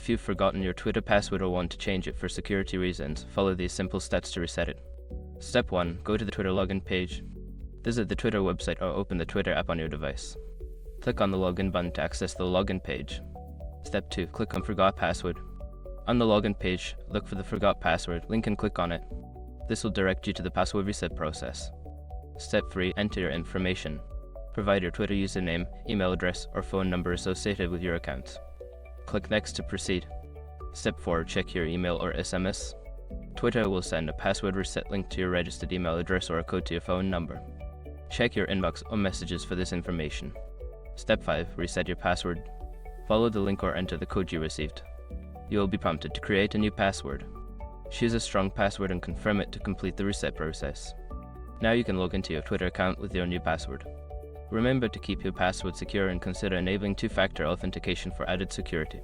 If you've forgotten your Twitter password or want to change it for security reasons, follow these simple steps to reset it. Step 1. Go to the Twitter login page. Visit the Twitter website or open the Twitter app on your device. Click on the login button to access the login page. Step 2. Click on Forgot Password. On the login page, look for the Forgot Password link and click on it. This will direct you to the password reset process. Step 3. Enter your information. Provide your Twitter username, email address, or phone number associated with your account. Click Next to proceed. Step 4. Check your email or SMS. Twitter will send a password reset link to your registered email address or a code to your phone number. Check your inbox or messages for this information. Step 5. Reset your password. Follow the link or enter the code you received. You will be prompted to create a new password. Choose a strong password and confirm it to complete the reset process. Now you can log into your Twitter account with your new password. Remember to keep your password secure and consider enabling two-factor authentication for added security.